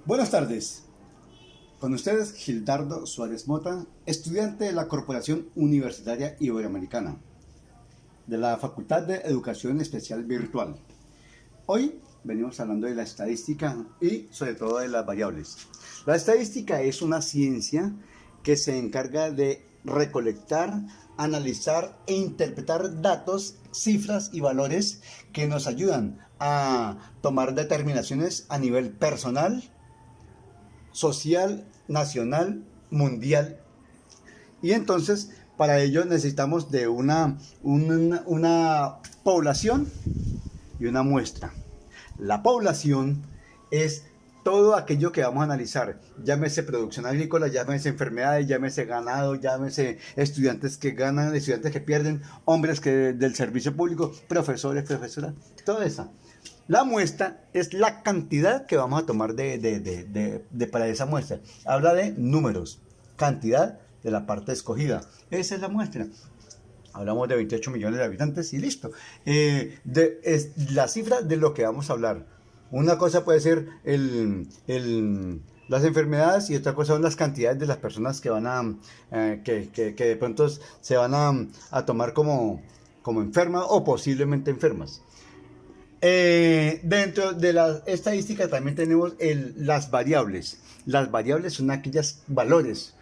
Buenas tardes. Con ustedes Gildardo Suárez Mota, estudiante de la Corporación Universitaria Iberoamericana, de la Facultad de Educación Especial Virtual. Hoy venimos hablando de la estadística y sobre todo de las variables. La estadística es una ciencia que se encarga de recolectar, analizar e interpretar datos, cifras y valores que nos ayudan a tomar determinaciones a nivel personal, social, nacional, mundial. Y entonces para ello necesitamos de una población y una muestra. La población es todo aquello que vamos a analizar, llámese producción agrícola, llámese enfermedades, llámese ganado, llámese estudiantes que ganan, estudiantes que pierden, hombres del servicio público, profesores, profesoras, todo eso. La muestra es la cantidad que vamos a tomar para esa muestra. Habla de números, cantidad de la parte escogida. Esa es la muestra. Hablamos de 28 millones de habitantes y listo. Es la cifra de lo que vamos a hablar. Una cosa puede ser las enfermedades y otra cosa son las cantidades de las personas que van que de pronto se van a tomar como enfermas o posiblemente enfermas. Dentro de la estadística también tenemos las variables. Las variables son aquellos valores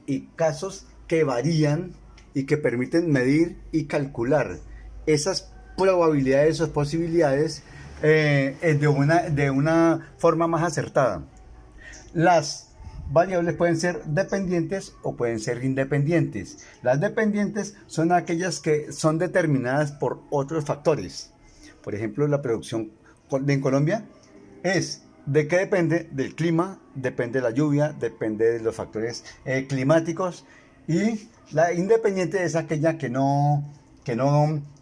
y casos que varían y que permiten medir y calcular esas probabilidades o posibilidades de una forma más acertada. Las variables pueden ser dependientes o pueden ser independientes. Las dependientes son aquellas que son determinadas por otros factores. Por ejemplo, la producción en Colombia ¿de qué depende? Del clima, depende de la lluvia, depende de los factores climáticos. Y la independiente es aquella que no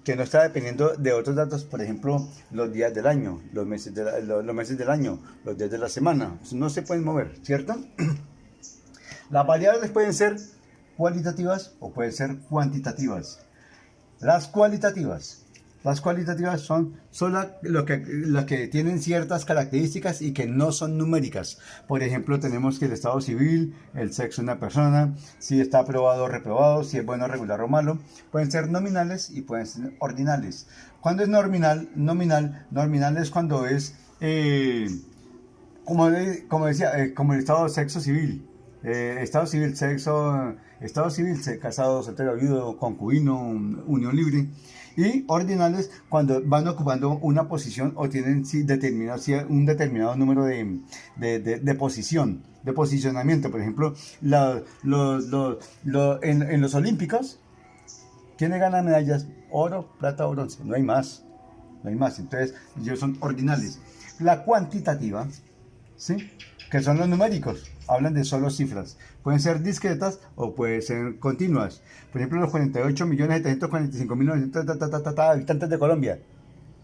está dependiendo de otros datos, por ejemplo, los días del año, los meses del año, los días de la semana. No se pueden mover, ¿cierto? Las variables pueden ser cualitativas o pueden ser cuantitativas. Las cualitativas son las que tienen ciertas características y que no son numéricas. Por ejemplo, tenemos que el estado civil, el sexo de una persona, si está aprobado o reprobado, si es bueno, regular o malo. Pueden ser nominales y pueden ser ordinales. ¿Cuándo es nominal es cuando es, como decía, como el estado sexo civil. Estado civil, casado, soltero, viudo, concubino, unión libre. Y ordinales cuando van ocupando una posición o tienen un determinado número de posicionamiento. Por ejemplo, en los olímpicos, ¿quiénes ganan medallas? Oro, plata o bronce. No hay más. Entonces, ellos son ordinales. La cuantitativa, ¿sí?, que son los numéricos, hablan de solo cifras. Pueden ser discretas o pueden ser continuas. Por ejemplo, los 48.745.900 habitantes de Colombia.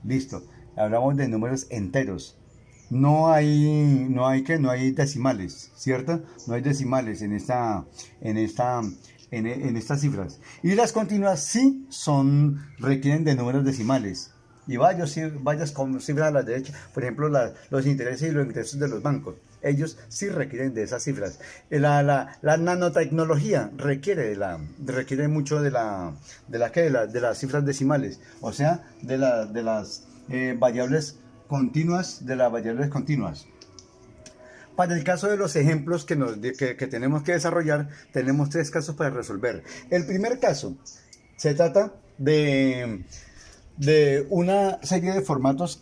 Listo. Hablamos de números enteros. No hay decimales, ¿cierto? No hay decimales en estas cifras. Y las continuas sí requieren de números decimales. Y vayas con cifras a la derecha, por ejemplo, los intereses y los ingresos de los bancos. Ellos sí requieren de esas cifras. La nanotecnología requiere mucho de las cifras decimales, o sea, de las variables continuas, Para el caso de los ejemplos que tenemos que desarrollar, tenemos 3 casos para resolver. El primer caso se trata de una serie de formatos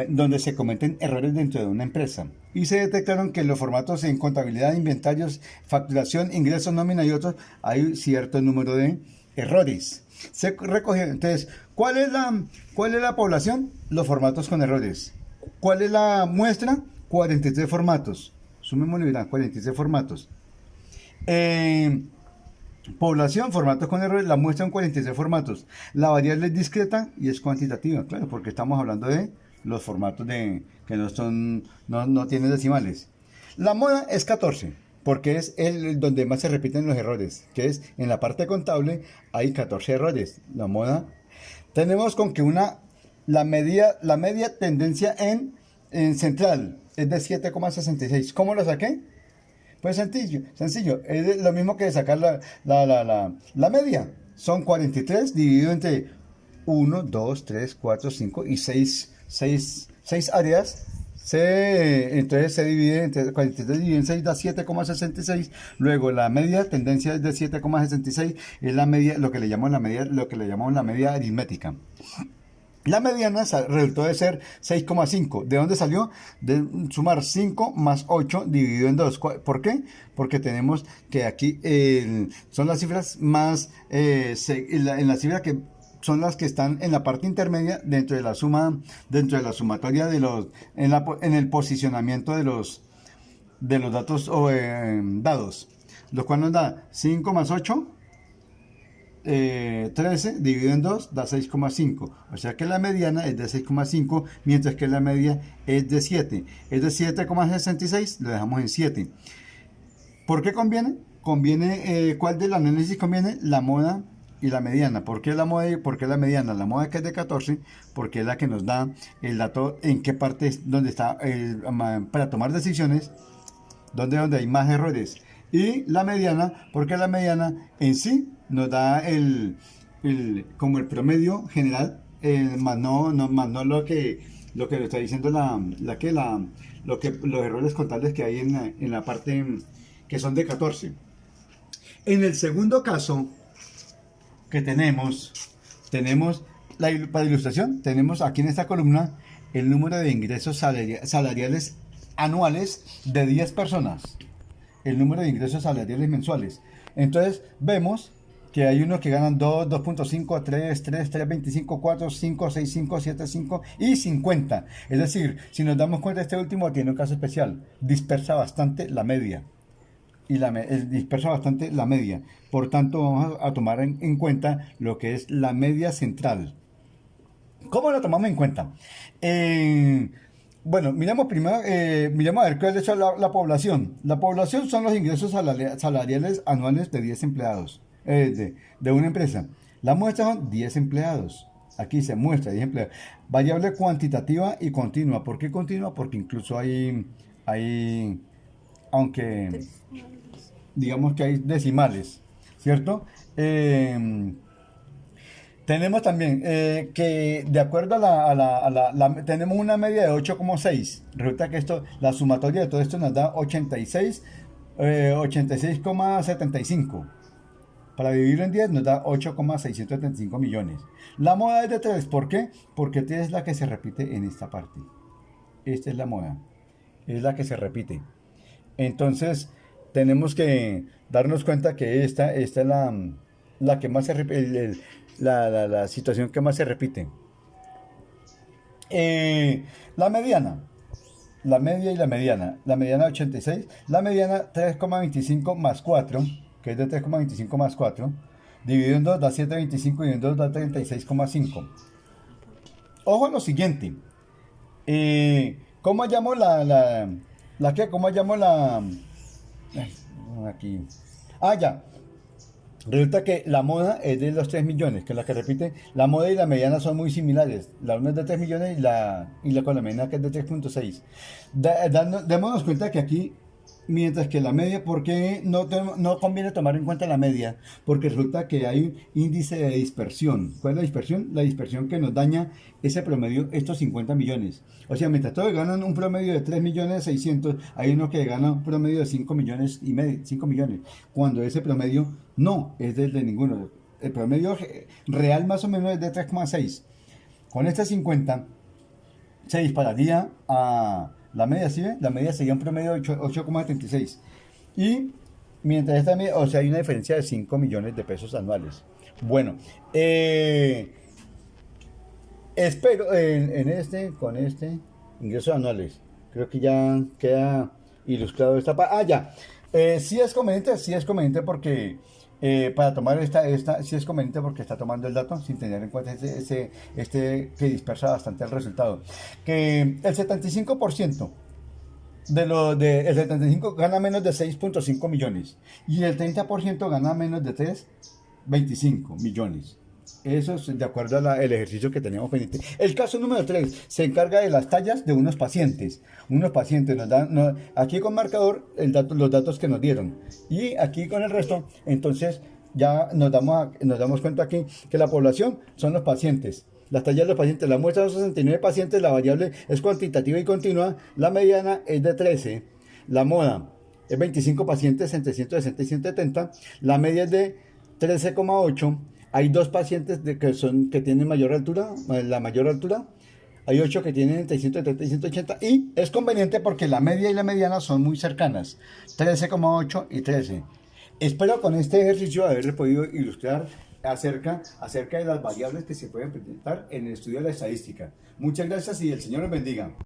donde se cometen errores dentro de una empresa. Y se detectaron que en los formatos en contabilidad, inventarios, facturación, ingresos, nómina y otros, hay cierto número de errores. Se recogieron. Entonces, ¿cuál es la población? Los formatos con errores. ¿Cuál es la muestra? 43 formatos. Sumémosle, verán, 43 formatos. Población, formatos con errores, la muestra en 43 formatos. La variable es discreta y es cuantitativa, claro, porque estamos hablando de los formatos que no tienen decimales. La moda es 14, porque es donde más se repiten los errores, que es en la parte contable hay 14 errores. La moda, tenemos con que la media tendencia en central, es de 7,66. ¿Cómo lo saqué? Pues sencillo, sencillo. Es lo mismo que sacar la media. Son 43 dividido entre 6 áreas. Entonces se divide entre 43 dividido en 6 da 7,66. Luego la media tendencia es de 7,66. Es la media, lo que le llamamos la media aritmética. La mediana resultó de ser 6,5. ¿De dónde salió? De sumar 5 más 8 dividido en 2. ¿Por qué? Porque tenemos que aquí son las cifras más, en la cifra que son las que están en la parte intermedia dentro de la sumatoria de en el posicionamiento de los datos dados. Lo cual nos da 5 más 8. 13 dividido en 2 da 6,5. O sea que la mediana es de 6,5, mientras que la media es de 7. Es de 7,66, lo dejamos en 7. ¿Por qué conviene? ¿Cuál del análisis conviene? La moda y la mediana. ¿Por qué la moda y por qué la mediana? La moda, que es de 14, porque es la que nos da el dato en qué parte es donde está para tomar decisiones, donde hay más errores. Y la mediana, porque la mediana en sí nos da como el promedio general, más no lo que lo está diciendo los errores contables que hay en la parte que son de 14. En el segundo caso que tenemos para ilustración, tenemos aquí en esta columna el número de ingresos salariales anuales de 10 personas, el número de ingresos salariales mensuales. Entonces vemos que hay unos que ganan 2, 2.5, 3, 3.25, 4, 5, 6, 5, 7, 5 y 50. Es decir, si nos damos cuenta, este último tiene un caso especial, dispersa bastante la media. Dispersa bastante la media. Por tanto, vamos a tomar en cuenta lo que es la media central. ¿Cómo la tomamos en cuenta? Bueno, miramos primero, miramos a ver qué ha hecho la población. La población son los ingresos salariales anuales de 10 empleados, de una empresa. La muestra son 10 empleados. Aquí se muestra 10 empleados. Variable cuantitativa y continua. ¿Por qué continua? Porque incluso hay aunque digamos que hay decimales, ¿cierto? Tenemos también que de acuerdo tenemos una media de 8,6. Resulta que la sumatoria de todo esto nos da 86,75. Para dividirlo en 10 nos da 8,675 millones. La moda es de 3. ¿Por qué? Porque 3 es la que se repite en esta parte. Esta es la moda. Es la que se repite. Entonces, tenemos que darnos cuenta que esta es la que más se repite, la situación que más se repite. La mediana. La media y la mediana. La mediana 86. La mediana 3,25 más 4, que es de 3,25 más 4. Dividido en 2 da 7,25 y en 2 da 36,5. Ojo a lo siguiente. ¿Cómo llamo ¿Cómo llamo aquí? Ya. Resulta que la moda es de los 3 millones, que es la que repite. La moda y la mediana son muy similares. La una es de 3 millones y la con la mediana, que es de 3.6. Démonos cuenta que aquí, mientras que la media, ¿por qué no conviene tomar en cuenta la media? Porque resulta que hay un índice de dispersión. ¿Cuál es la dispersión? La dispersión que nos daña ese promedio, estos 50 millones. O sea, mientras todos ganan un promedio de 3.600.000, hay uno que gana un promedio de 5 millones y medio, 5 millones. Cuando ese promedio no es de ninguno. El promedio real más o menos es de 3,6. Con este 50 se dispararía a la media, ¿sí ve? La media sería un promedio de 8,76. Y mientras esta media, o sea, hay una diferencia de 5 millones de pesos anuales. Bueno, espero con ingresos anuales, creo que ya queda ilustrado esta parte. Ya. Sí es conveniente porque para tomar sí es conveniente porque está tomando el dato sin tener en cuenta este que dispersa bastante el resultado. Que el 75% el 75 gana menos de 6.5 millones y el 30% gana menos de 3.25 millones. Eso es de acuerdo al ejercicio que teníamos pendiente. El caso número 3 se encarga de las tallas de unos pacientes. Unos pacientes nos dan, aquí con marcador los datos que nos dieron. Y aquí con el resto, entonces ya nos damos cuenta aquí que la población son los pacientes. Las tallas de los pacientes, la muestra son 69 pacientes, la variable es cuantitativa y continua, la mediana es de 13, la moda es 25 pacientes entre 160 y 170, la media es de 13,8. Hay dos pacientes que tienen mayor altura, la mayor altura. Hay 8 que tienen entre 130 y 180. Y es conveniente porque la media y la mediana son muy cercanas. 13,8 y 13. Espero con este ejercicio haberle podido ilustrar acerca de las variables que se pueden presentar en el estudio de la estadística. Muchas gracias y el Señor los bendiga.